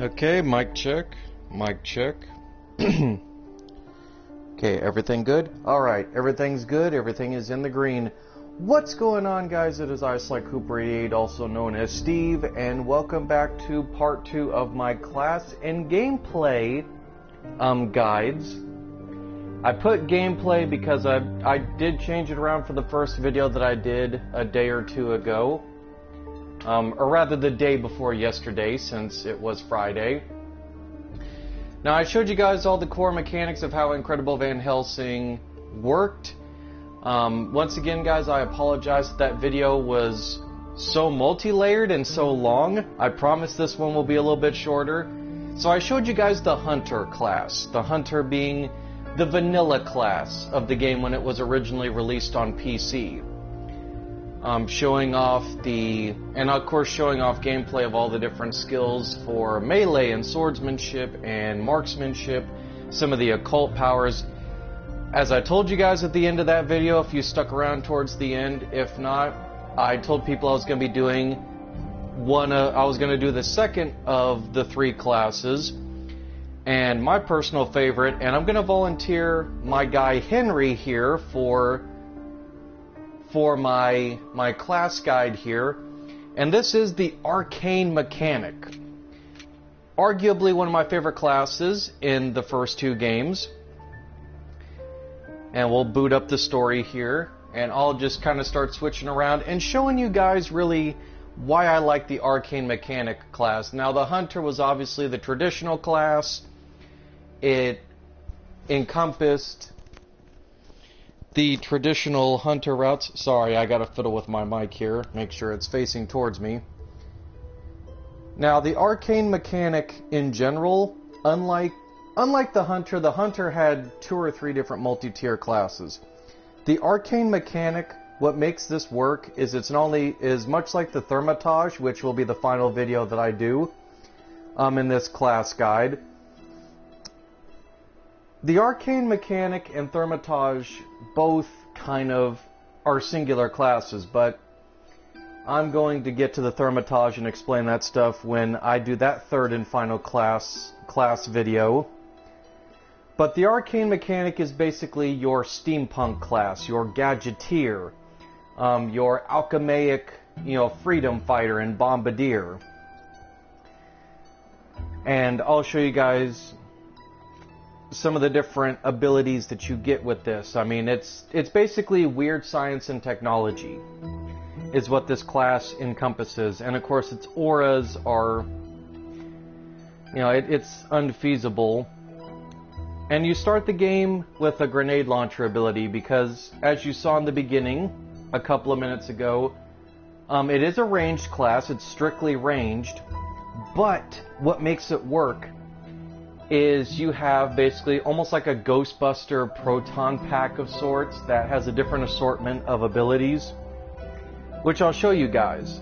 Okay, mic check. Mic check. Okay, everything good? Alright, everything's good. Everything is in the green. What's going on, guys? It is Cooper88, also known as Steve, and welcome back to part 2 of my class and gameplay guides. I put gameplay because I did change it around for the first video that I did a day or two ago. Or rather the day before yesterday, since it was Friday. Now, I showed you guys all the core mechanics of how Incredible Van Helsing worked. Once again, guys, I apologize that video was so multi-layered and so long. I promise this one will be a little bit shorter. So I showed you guys the Hunter class, the Hunter being the vanilla class of the game when it was originally released on PC. Showing off and of course showing off gameplay of all the different skills for melee and swordsmanship and marksmanship, some of the occult powers. As I told you guys at the end of that video, if you stuck around towards the end, if not, I told people I was going to be doing I was going to do the second of the 3 classes, and my personal favorite, and I'm going to volunteer my guy Henry here for my class guide here, and this is the Arcane Mechanic. Arguably one of my favorite classes in the first 2 games. And we'll boot up the story here, and I'll just kind of start switching around and showing you guys really why I like the Arcane Mechanic class. Now, the Hunter was obviously the traditional class. It encompassed the traditional Hunter routes. Sorry, I gotta fiddle with my mic here, make sure it's facing towards me. Now, the Arcane Mechanic in general, unlike the Hunter had 2 or 3 different multi-tier classes. The Arcane Mechanic, what makes this work is it's not only is much like the Thermitage, which will be the final video that I do in this class guide. The Arcane Mechanic and Thermitage both kind of are singular classes, but I'm going to get to the Thermitage and explain that stuff when I do that 3rd and final class video. But the Arcane Mechanic is basically your steampunk class, your gadgeteer, your alchemaic, freedom fighter and bombardier. And I'll show you guys some of the different abilities that you get with this. I mean, it's basically weird science and technology is what this class encompasses. And of course, its auras are, it's unfeasible. And you start the game with a grenade launcher ability because, as you saw in the beginning, a couple of minutes ago, it is a ranged class. It's strictly ranged. But what makes it work is you have basically almost like a Ghostbuster proton pack of sorts that has a different assortment of abilities, which I'll show you guys.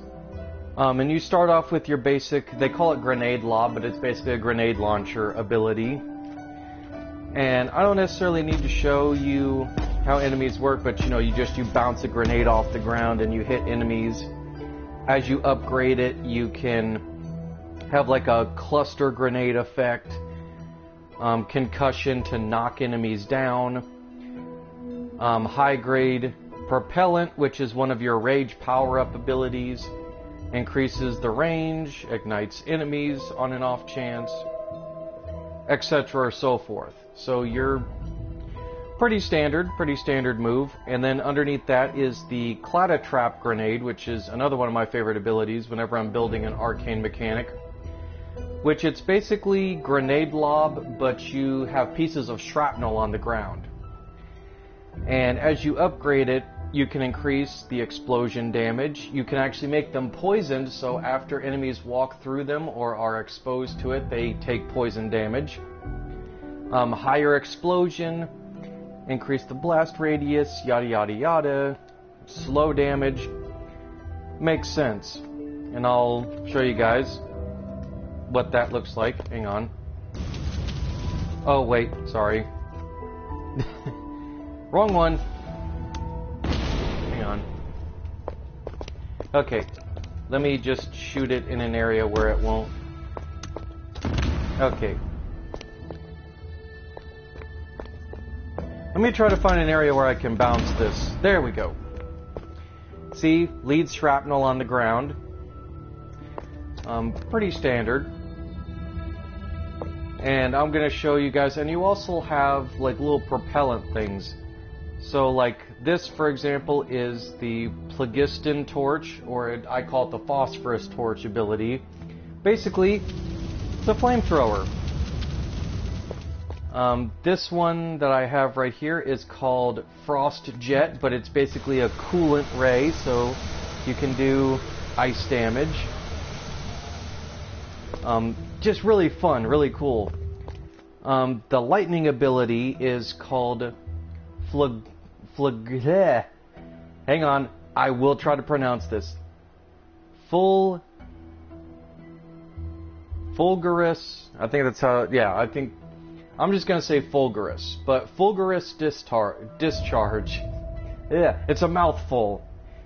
And you start off with your basic, they call it grenade lob, but it's basically a grenade launcher ability. And I don't necessarily need to show you how enemies work, but you bounce a grenade off the ground and you hit enemies. As you upgrade it, you can have like a cluster grenade effect. Concussion to knock enemies down, high grade propellant, which is one of your rage power-up abilities, increases the range, ignites enemies on an off chance, etc. or so forth. So you're pretty standard move. And then underneath that is the Cladotrap grenade, which is another one of my favorite abilities whenever I'm building an Arcane Mechanic. Which it's basically grenade lob, but you have pieces of shrapnel on the ground. And as you upgrade it, you can increase the explosion damage. You can actually make them poisoned, so after enemies walk through them or are exposed to it, they take poison damage. Higher explosion, increase the blast radius, yada yada yada. Slow damage. Makes sense. And I'll show you guys what that looks like. Hang on. Oh, wait. Sorry. Wrong one. Hang on. Okay. Let me just shoot it in an area where it won't Okay. Let me try to find an area where I can bounce this. There we go. See, lead shrapnel on the ground. Pretty standard. And I'm going to show you guys, and you also have like little propellant things. So like this, for example, is the phlogiston torch, or I call it the phosphorus torch ability. Basically, it's a flamethrower. This one that I have right here is called Frost Jet, but it's basically a coolant ray, so you can do ice damage. Just really fun, really cool. The lightning ability is called hang on, I will try to pronounce this. Fulgurous. I think that's how. Yeah, I think I'm just gonna say Fulgurous, but Fulgurous discharge. Yeah, it's a mouthful.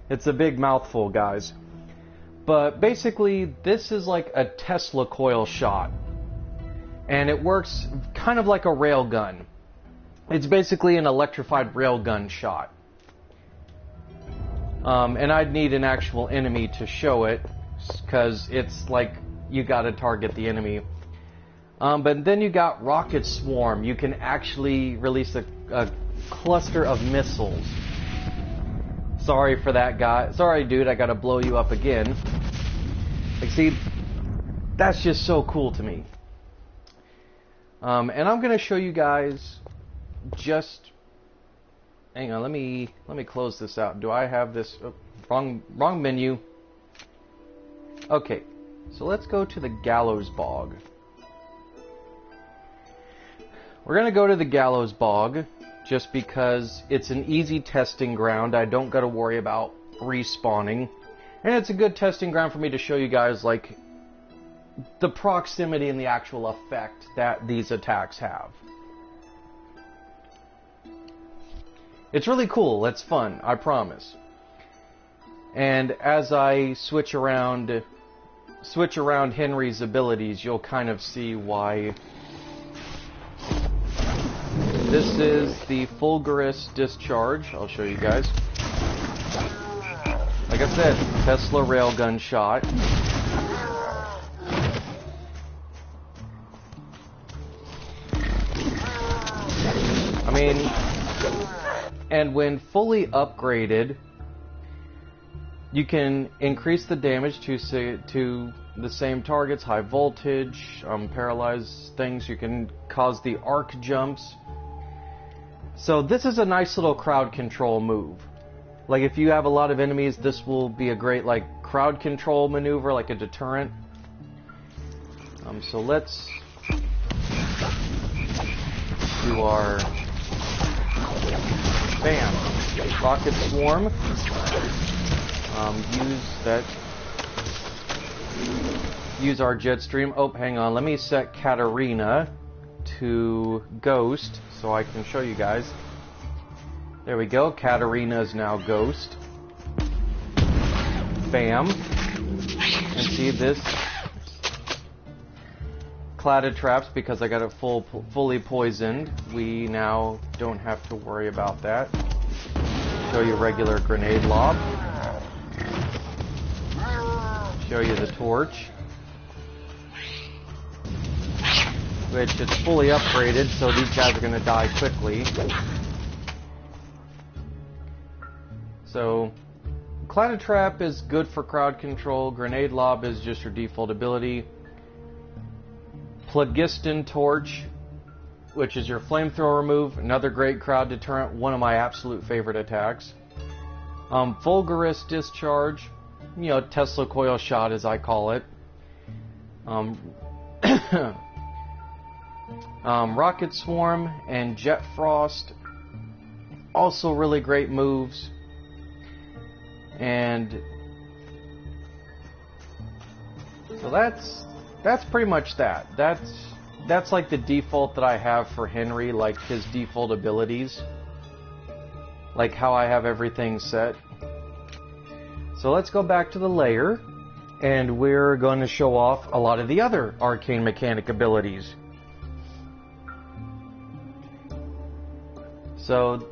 It's a big mouthful, guys. But basically, this is like a Tesla coil shot. And it works kind of like a railgun. It's basically an electrified railgun shot. And I'd need an actual enemy to show it, because it's like you gotta target the enemy. But then you got Rocket Swarm. You can actually release a cluster of missiles. Sorry for that guy. Sorry, dude, I gotta blow you up again. Like, see, that's just so cool to me. And I'm gonna show you guys just... Hang on, let me close this out. Do I have this... Oh, wrong menu. Okay, so let's go to the Gallows Bog. We're gonna go to the Gallows Bog just because it's an easy testing ground. I don't gotta worry about respawning. And it's a good testing ground for me to show you guys, like, the proximity and the actual effect that these attacks have. It's really cool. It's fun, I promise. And as I switch around Henry's abilities, you'll kind of see why. This is the Fulgurous Discharge. I'll show you guys. Like I said, Tesla railgun shot. I mean, and when fully upgraded, you can increase the damage to the same targets, high voltage, paralyze things. You can cause the arc jumps. So this is a nice little crowd control move. Like, if you have a lot of enemies, this will be a great, like, crowd control maneuver, like a deterrent. So let's do our... Bam! Rocket Swarm. Use our jet stream. Oh, hang on. Let me set Katarina to Ghost so I can show you guys. There we go. Katarina is now Ghost. Bam. And see this? Cladded traps, because I got it fully poisoned. We now don't have to worry about that. Show you regular grenade lob. Show you the torch. Which is fully upgraded, so these guys are going to die quickly. So, Cladded Trap is good for crowd control. Grenade Lob is just your default ability. Phlogiston Torch, which is your flamethrower move. Another great crowd deterrent. One of my absolute favorite attacks. Fulgurous Discharge. You know, Tesla Coil Shot as I call it. Rocket Swarm and Jet Frost. Also really great moves. And so that's pretty much that. That's like the default that I have for Henry, like his default abilities. Like how I have everything set. So let's go back to the layer. And we're going to show off a lot of the other Arcane Mechanic abilities. So,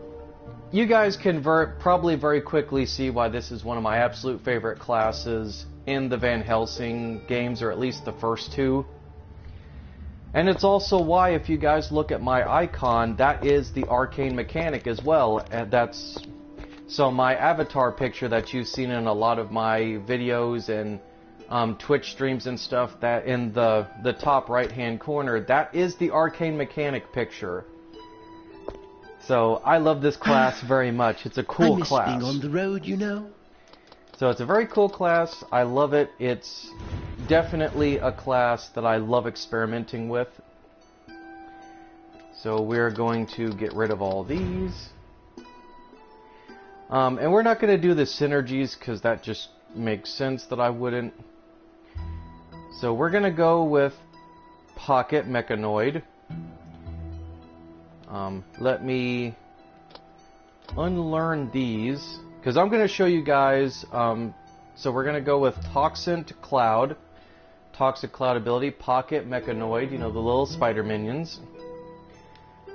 you guys can probably very quickly see why this is one of my absolute favorite classes in the Van Helsing games, or at least the first two. And it's also why, if you guys look at my icon, that is the Arcane Mechanic as well. And that's so my avatar picture that you've seen in a lot of my videos and Twitch streams and stuff, that in the top right hand corner, that is the Arcane Mechanic picture. So I love this class very much. It's a cool class. I miss being on the road, you know. So it's a very cool class. I love it. It's definitely a class that I love experimenting with. So we're going to get rid of all these. And we're not going to do the synergies because that just makes sense that I wouldn't. So we're going to go with Pocket Mechanoid. Let me unlearn these, because I'm going to show you guys, so we're going to go with Toxic Cloud ability, Pocket Mechanoid, you know, the little spider minions.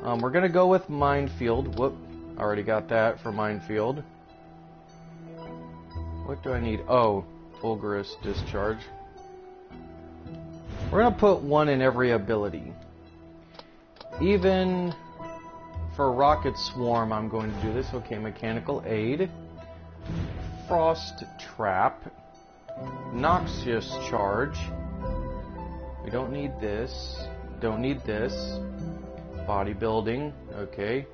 We're going to go with Minefield. Whoop, I already got that for Minefield. What do I need? Oh, Fulgurous Discharge. We're going to put one in every ability. Even for Rocket Swarm, I'm going to do this. Okay, Mechanical Aid, Frost Trap, Noxious Charge. We don't need this. Don't need this. Bodybuilding. Okay.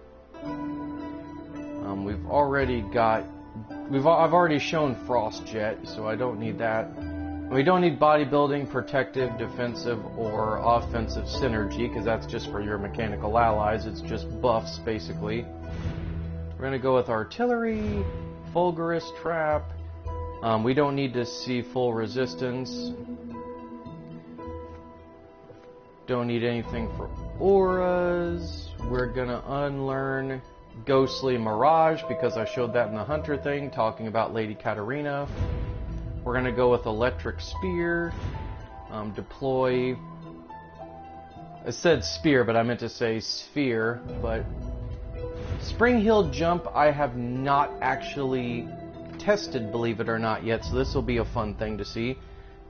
We've already got. I've already shown Frost Jet, so I don't need that. We don't need bodybuilding, protective, defensive, or offensive synergy, because that's just for your mechanical allies. It's just buffs, basically. We're going to go with artillery, Fulgurous Trap. We don't need to see full resistance. Don't need anything for auras. We're going to unlearn Ghostly Mirage, because I showed that in the Hunter thing, talking about Lady Katarina. We're going to go with Electric Spear, deploy, I said Spear, but I meant to say Sphere, but Spring Heal Jump I have not actually tested, believe it or not, yet, so this will be a fun thing to see.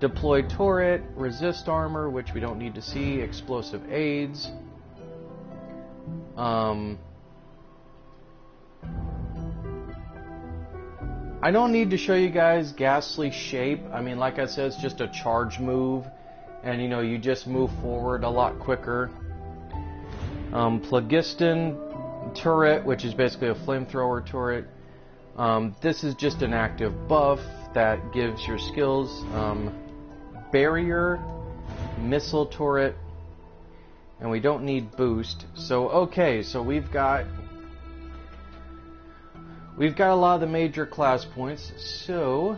Deploy Turret, Resist Armor, which we don't need to see, Explosive Aids, I don't need to show you guys Ghastly Shape. I mean, like I said, it's just a charge move, and you know, you just move forward a lot quicker. Phlogiston Turret, which is basically a flamethrower turret. This is just an active buff that gives your skills. Barrier, Missile Turret, and we don't need boost. So okay, so we've got a lot of the major class points, so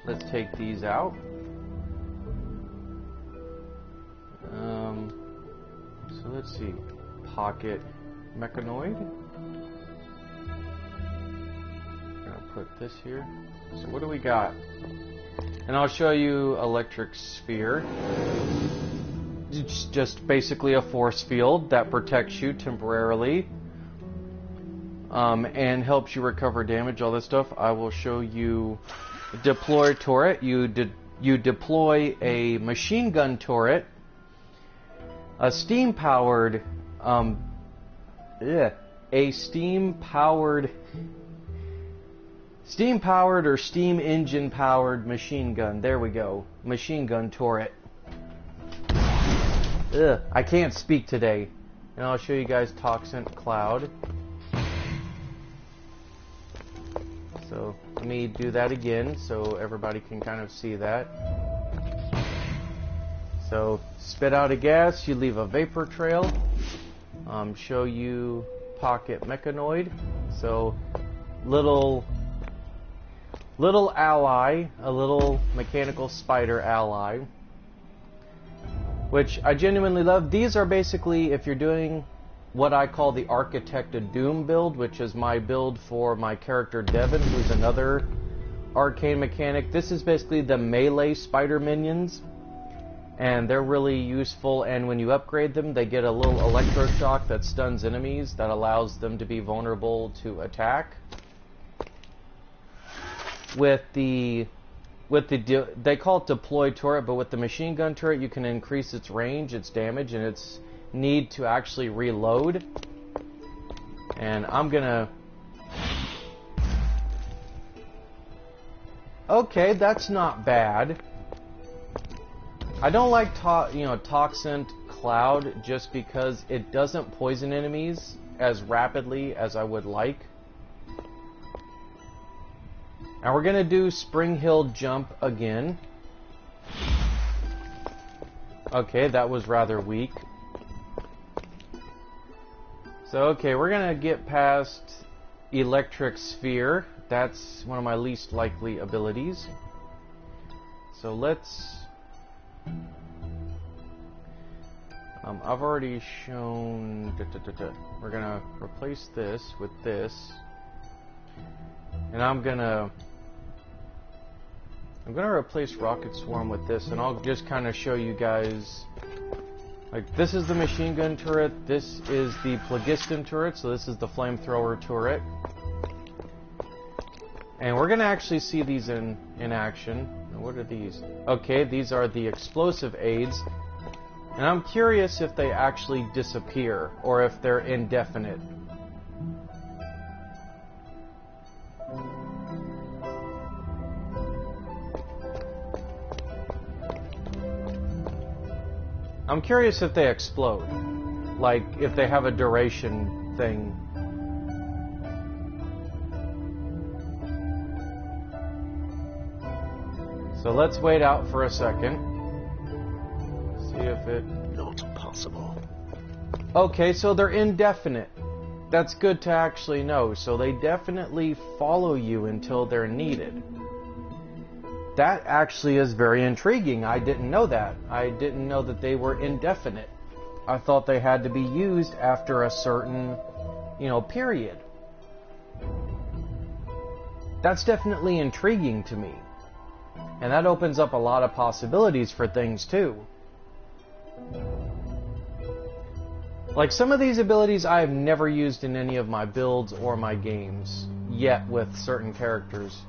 let's take these out. So let's see, Pocket Mechanoid. I'm gonna put this here. So what do we got? And I'll show you Electric Sphere. It's just basically a force field that protects you temporarily. And helps you recover damage, all this stuff. I will show you Deploy Turret. You deploy a machine gun turret, a steam-powered, steam-powered or steam engine-powered machine gun. There we go. Machine gun turret. I can't speak today. And I'll show you guys Toxic Cloud. So let me do that again so everybody can kind of see that. So spit out a gas, you leave a vapor trail. Show you Pocket Mechanoid. So little ally, a little mechanical spider ally, which I genuinely love. These are basically, if you're doing what I call the Architect of Doom build, which is my build for my character Devin, who's another Arcane Mechanic. This is basically the melee spider minions, and they're really useful, and when you upgrade them they get a little electroshock that stuns enemies that allows them to be vulnerable to attack. They call it deploy turret, but with the machine gun turret you can increase its range, its damage, and its need to actually reload. And I'm gonna... Okay, that's not bad. I don't like Toxin Cloud just because it doesn't poison enemies as rapidly as I would like. And we're gonna do Spring Hill Jump again. Okay, that was rather weak. So okay, we're gonna get past Electric Sphere. That's one of my least likely abilities. So let's... I've already shown... We're gonna replace this with this. And I'm gonna replace Rocket Swarm with this, and I'll just kind of show you guys. Like, this is the machine gun turret, this is the Phlogiston turret, so this is the flamethrower turret. And we're going to actually see these in action. What are these? Okay, these are the explosive aids. And I'm curious if they actually disappear, or if they're indefinite. I'm curious if they explode. Like, if they have a duration thing. So let's wait out for a second. See if it... Not possible. Okay, so they're indefinite. That's good to actually know. So they definitely follow you until they're needed. That actually is very intriguing. I didn't know that. I didn't know that they were indefinite. I thought they had to be used after a certain, period. That's definitely intriguing to me. And that opens up a lot of possibilities for things too. Like, some of these abilities I have never used in any of my builds or my games yet with certain characters.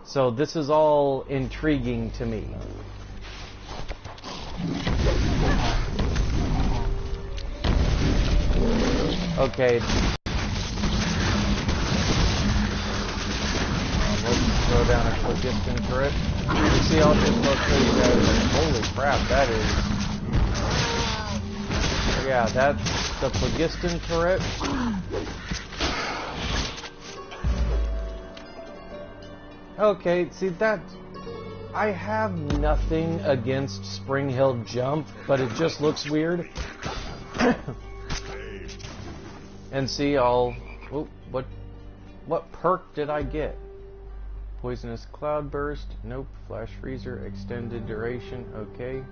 So this is all intriguing to me. Okay. Let's throw down a Phlogiston turret. You see, I'll just look for you guys. Holy crap, that is... Yeah, that's the Phlogiston turret. Okay, see that... I have nothing against Spring Hill Jump, but it just looks weird. And see, I'll... Oh, what perk did I get? Poisonous Cloudburst. Nope. Flash Freezer. Extended Duration. Okay.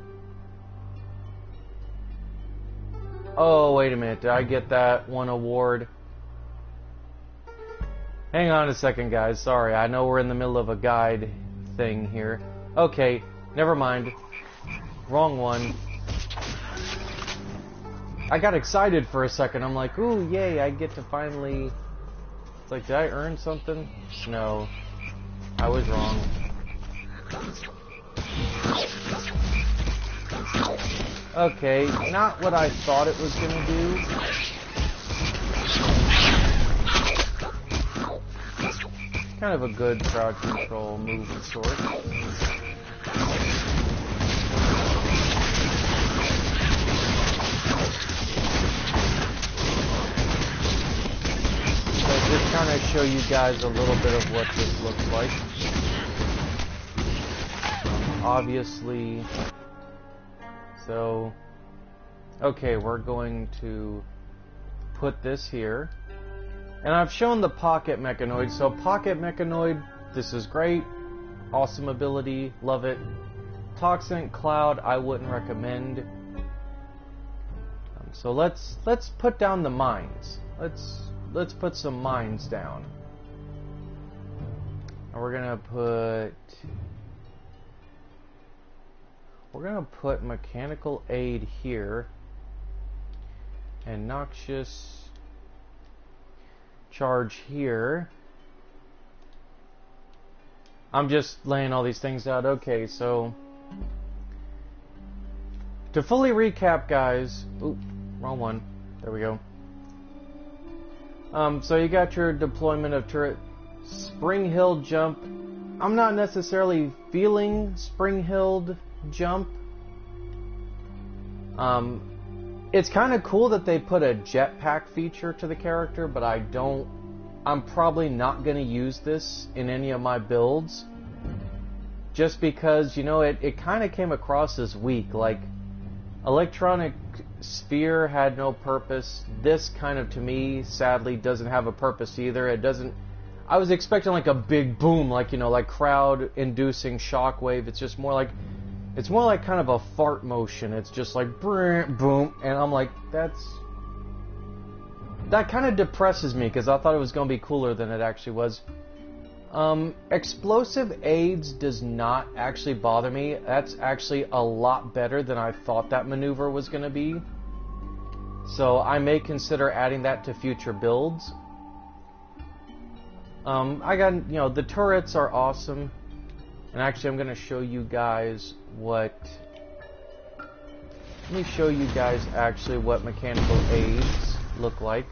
Oh, wait a minute. Did I get that one award? Hang on a second, guys. Sorry, I know we're in the middle of a guide thing here. Okay, never mind. Wrong one. I got excited for a second. I'm like, ooh, yay, I get to finally... It's like, did I earn something? No. I was wrong. Okay, not what I thought it was gonna do. Kind of a good crowd control move of sorts. So just kind of show you guys a little bit of what this looks like. Obviously, so, okay, we're going to put this here. And I've shown the Pocket Mechanoid. So Pocket Mechanoid, this is great. Awesome ability, love it. Toxin Cloud, I wouldn't recommend. So let's put down the mines. Let's put some mines down. And we're gonna put mechanical aid here, and noxious charge here. I'm just laying all these things out. Okay, so to fully recap, guys. Oop, wrong one. There we go. So you got your deployment of turret. Spring-hilled jump. I'm not necessarily feeling spring-hilled jump. It's kind of cool that they put a jetpack feature to the character, but I'm probably not going to use this in any of my builds. Just because, you know, it kind of came across as weak. Like, electronic sphere had no purpose. This kind of, to me, sadly, doesn't have a purpose either. It doesn't... I was expecting like a big boom, like, you know, like crowd-inducing shockwave. It's just more like... It's more like kind of a fart motion. It's just like boom, and I'm like, that kind of depresses me because I thought it was going to be cooler than it actually was. Explosive aids does not actually bother me. That's actually a lot better than I thought that maneuver was going to be. So I may consider adding that to future builds. I got, you know, the turrets are awesome. And actually, I'm going to show you guys what... Let me show you guys actually what mechanical aids look like.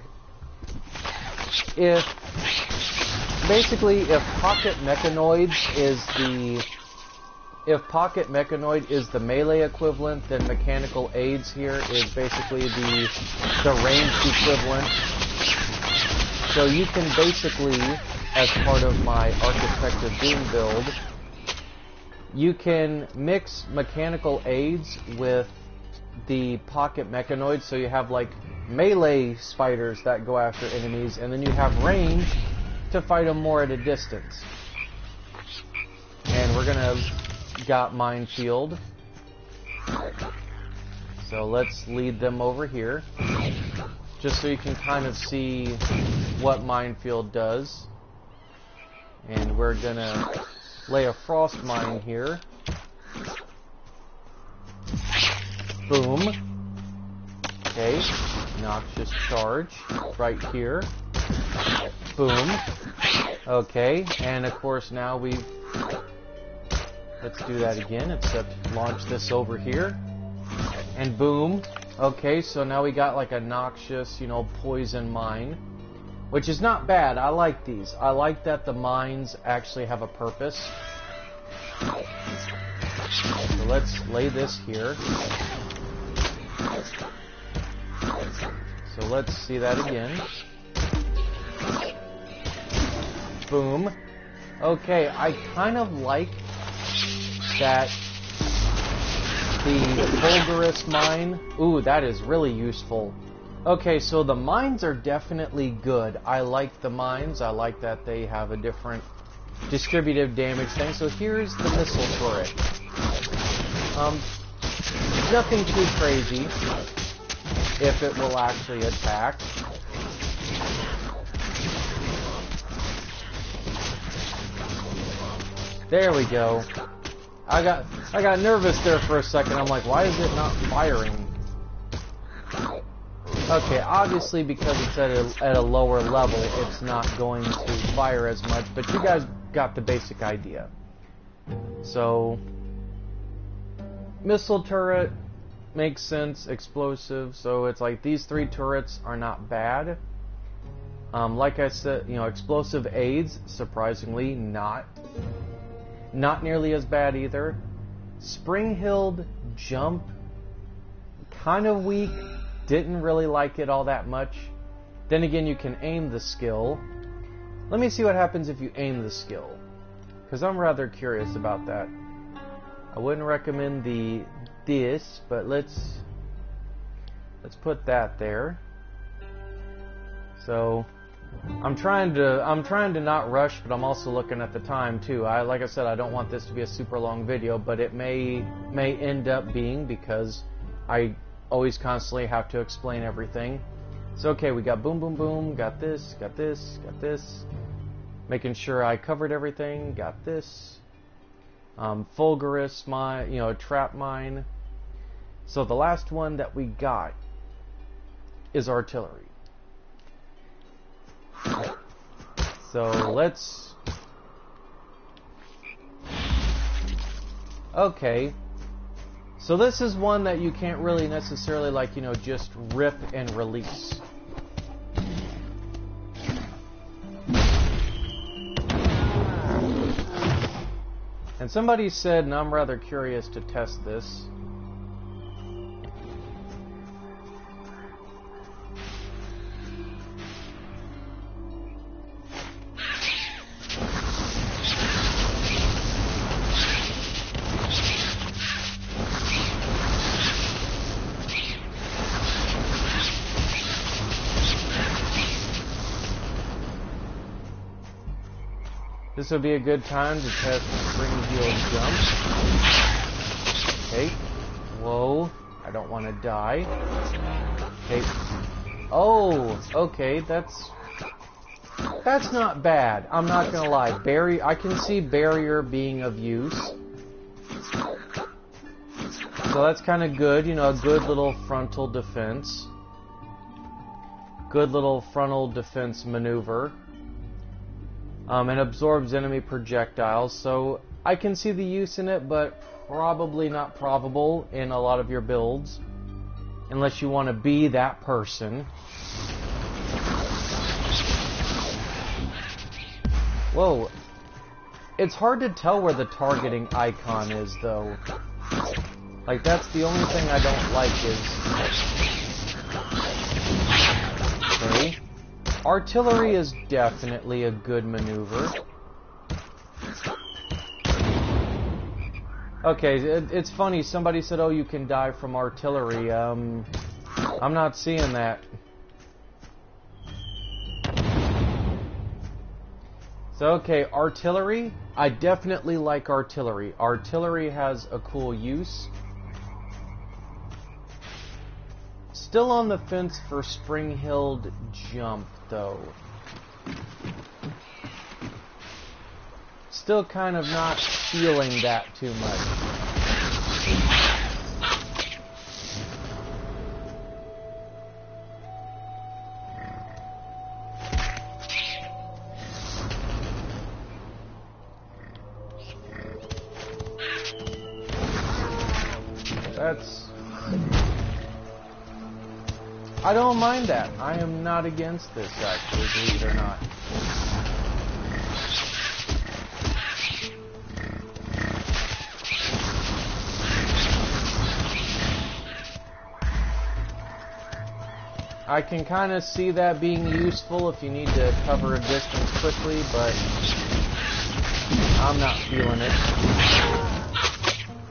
Basically, if Pocket Mechanoid is the melee equivalent, then mechanical aids here is basically the ranged equivalent. So you can basically, as part of my Architect of Doom build, you can mix mechanical aids with the Pocket Mechanoid, so you have like melee spiders that go after enemies, and then you have range to fight them more at a distance. And we're gonna got Minefield, so let's lead them over here, just so you can kind of see what Minefield does. And we're gonna lay a frost mine here. Boom. Okay. Noxious charge right here. Boom. Okay. And of course now let's do that again, except launch this over here. And boom. Okay, so now we got like a noxious, you know, poison mine. Which is not bad. I like these. I like that the mines actually have a purpose. So let's lay this here. So let's see that again. Boom. Okay, I kind of like that the Fulgurous mine. Ooh, that is really useful. Okay, so the mines are definitely good. I like the mines. I like that they have a different distributive damage thing. So here's the missile turret. Nothing too crazy if it will actually attack. There we go. I got nervous there for a second. I'm like, why is it not firing? Okay, obviously because it's at a lower level, it's not going to fire as much, but you guys got the basic idea. So, missile turret makes sense, explosive, so it's like these three turrets are not bad. Like I said, you know, explosive aids, surprisingly, not nearly as bad either. Spring-hilled jump, kind of weak. Didn't really like it all that much. Then again, you can aim the skill. Let me see what happens if you aim the skill, because I'm rather curious about that. I wouldn't recommend this, but let's put that there. So I'm trying to not rush, but I'm also looking at the time too. Like I said, I don't want this to be a super long video, but it may end up being, because I always constantly have to explain everything. So okay, we got boom, boom, boom, got this, got this, got this. Making sure I covered everything. Got this. Fulgurous mine, trap mine. So the last one that we got is artillery. So let's... Okay. So this is one that you can't really necessarily, like, just rip and release. And somebody said, and I'm rather curious to test this, this would be a good time to test spring heal jump. Okay. Whoa. I don't want to die. Okay. Oh, okay. That's not bad. I'm not gonna lie. I can see barrier being of use. So that's kind of good. A good little frontal defense. Good little frontal defense maneuver. And absorbs enemy projectiles, so I can see the use in it, but probably not probable in a lot of your builds, unless you want to be that person. Whoa. It's hard to tell where the targeting icon is, though. Like, that's the only thing I don't like is... Okay. Artillery is definitely a good maneuver. Okay, it's funny. Somebody said, oh, you can die from artillery. I'm not seeing that. So, okay, artillery. I definitely like artillery. Artillery has a cool use. Still on the fence for spring-heeled jump, though. Still kind of not feeling that too much. I don't mind that. I am not against this, actually, believe it or not. I can kind of see that being useful if you need to cover a distance quickly, but I'm not feeling it.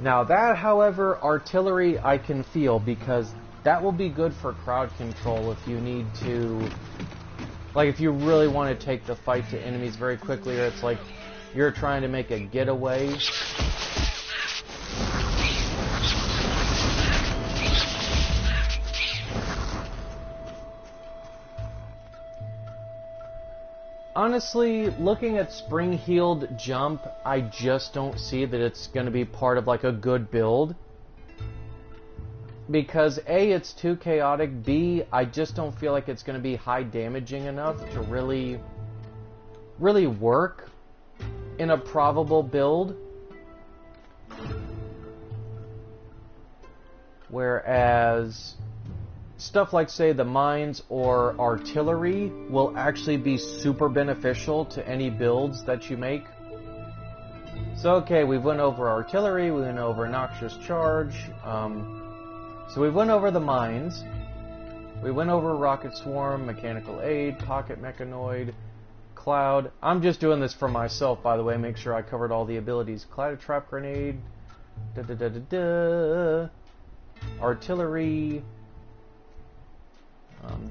Now that, however, artillery I can feel, because that will be good for crowd control if you need to, like, if you really want to take the fight to enemies very quickly, or it's like you're trying to make a getaway. Honestly, looking at spring-heeled jump, I just don't see that it's going to be part of, like, a good build. Because A, it's too chaotic, B, I just don't feel like it's going to be high damaging enough to really work in a probable build. Whereas stuff like, say, the mines or artillery will actually be super beneficial to any builds that you make. So, okay, we went over artillery, we went over noxious charge, so we went over the mines, we went over rocket swarm, mechanical aid, pocket mechanoid, cloud. I'm just doing this for myself, by the way, make sure I covered all the abilities. Cloud trap grenade, artillery,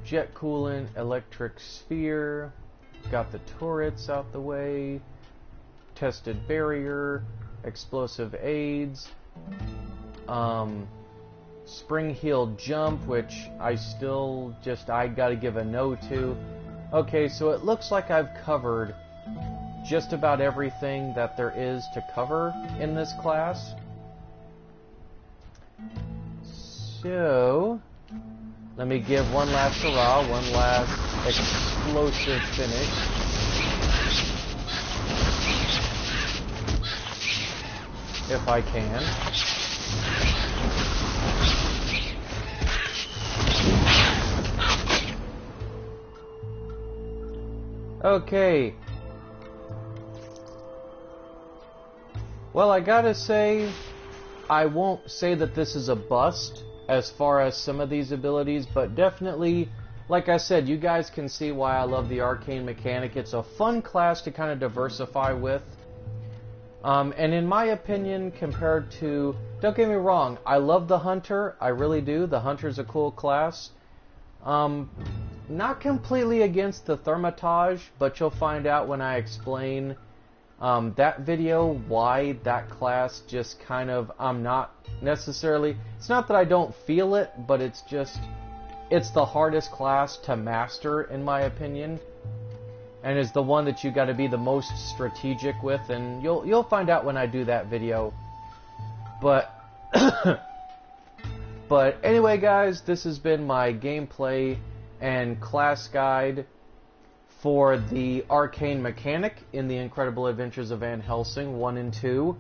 jet coolant, electric sphere, got the turrets out the way, tested barrier, explosive aids, spring-heeled jump, which I gotta give a no to. Okay, so it looks like I've covered just about everything that there is to cover in this class. So, let me give one last hurrah, one last explosive finish. If I can. Okay. Well, I gotta say, I won't say that this is a bust as far as some of these abilities, but definitely, like I said, you guys can see why I love the Arcane Mechanic. It's a fun class to kind of diversify with. And in my opinion, compared to, don't get me wrong, I love the Hunter, I really do. The Hunter's a cool class. Not completely against the Thermitage, but you'll find out when I explain that video why that class just kind of, I'm not necessarily, it's not that I don't feel it, but it's just, it's the hardest class to master in my opinion, and is the one that you got to be the most strategic with, and you'll find out when I do that video. But but anyway guys, this has been my gameplay and class guide for the Arcane Mechanic in The Incredible Adventures of Van Helsing 1 and 2.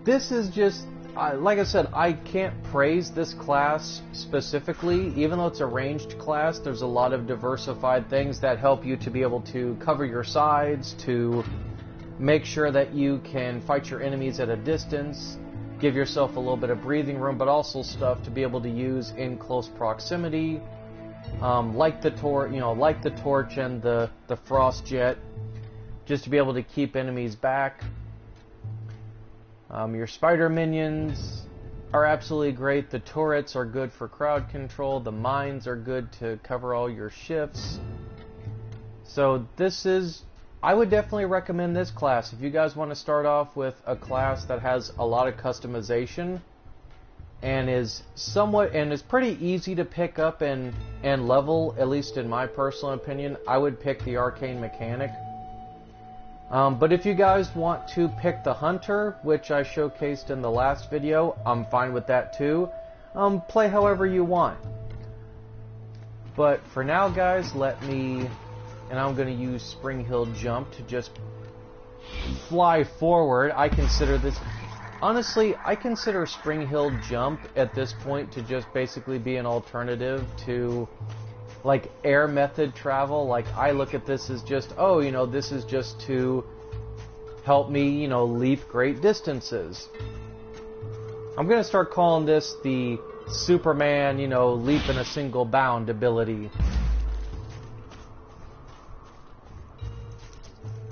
This is just, like I said, I can't praise this class specifically. Even though it's a ranged class, there's a lot of diversified things that help you to be able to cover your sides, to make sure that you can fight your enemies at a distance, give yourself a little bit of breathing room, but also stuff to be able to use in close proximity. Like the torch and the frost jet, just to be able to keep enemies back. Your spider minions are absolutely great. The turrets are good for crowd control. The mines are good to cover all your shifts. So this is, I would definitely recommend this class if you guys want to start off with a class that has a lot of customization and is pretty easy to pick up and level, at least in my personal opinion. I would pick the Arcane Mechanic. But if you guys want to pick the Hunter, which I showcased in the last video, I'm fine with that too. Play however you want. But for now guys, and I'm going to use Spring Hill Jump to just fly forward. Honestly, I consider Spring Hill Jump at this point to just basically be an alternative to like air method travel. Like, I look at this as just, oh, this is just to help me, leap great distances. I'm going to start calling this the Superman, leap in a single bound ability.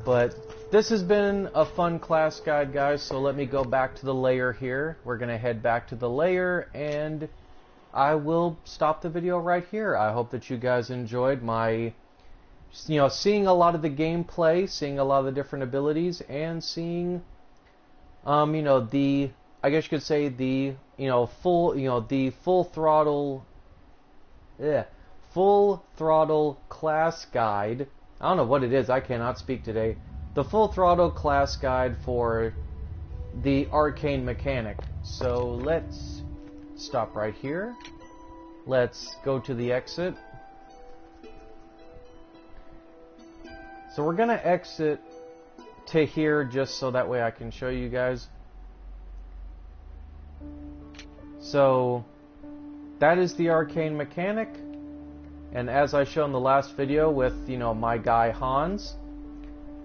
But this has been a fun class guide, guys, so let me go back to the lair here. We're going to head back to the lair, and I will stop the video right here. I hope that you guys enjoyed my, seeing a lot of the gameplay, seeing a lot of the different abilities, and seeing, I guess you could say the, full throttle class guide. I don't know what it is. I cannot speak today. The full throttle class guide for the Arcane Mechanic. So let's stop right here. Let's go to the exit. So we're gonna exit to here just so that way I can show you guys. So that is the Arcane Mechanic, and as I showed in the last video with my guy Hans,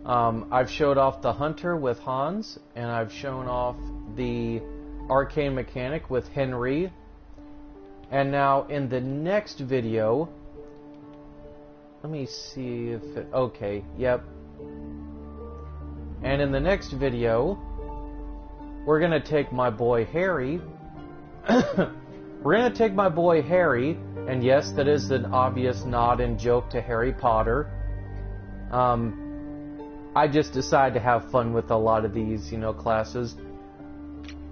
I've showed off the Hunter with Hans, and I've shown off the Arcane Mechanic with Henry. And now in the next video, let me see if it, okay, yep. And in the next video, we're gonna take my boy Harry. We're gonna take my boy Harry, and yes, that is an obvious nod and joke to Harry Potter. I just decided to have fun with a lot of these, classes.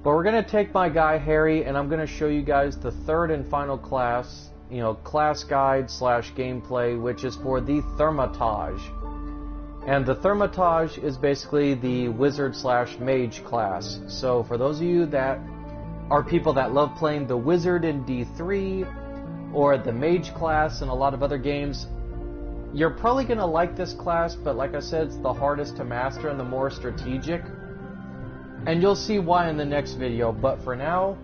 But we're going to take my guy Harry, and I'm going to show you guys the third and final class class guide slash gameplay, which is for the Thermitage. And the Thermitage is basically the wizard slash mage class. So for those of you that are people that love playing the wizard in D3 or the mage class and a lot of other games, you're probably going to like this class, but like I said, it's the hardest to master and the more strategic. And you'll see why in the next video. But for now,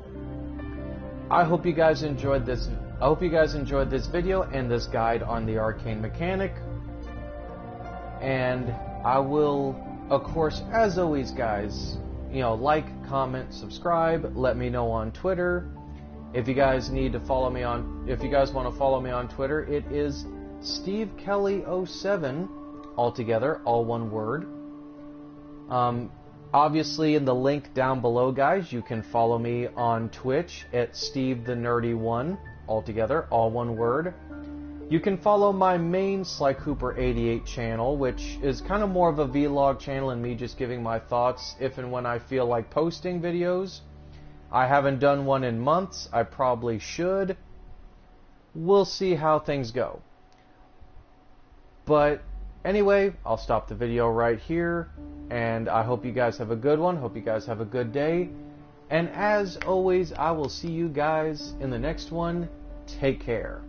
I hope you guys enjoyed this. I hope you guys enjoyed this video and this guide on the Arcane Mechanic. And I will, of course, as always, guys, like, comment, subscribe. Let me know on Twitter. If you guys need to follow me on, if you guys want to follow me on Twitter, it is Steve Kelly07, all together, all one word. Obviously, in the link down below, guys, you can follow me on Twitch at Steve the Nerdy One, all together, all one word. You can follow my main Sly Cooper 88 channel, which is kind of more of a vlog channel and me just giving my thoughts if and when I feel like posting videos. I haven't done one in months. I probably should. We'll see how things go. But anyway, I'll stop the video right here, and I hope you guys have a good one. Hope you guys have a good day. And as always, I will see you guys in the next one. Take care.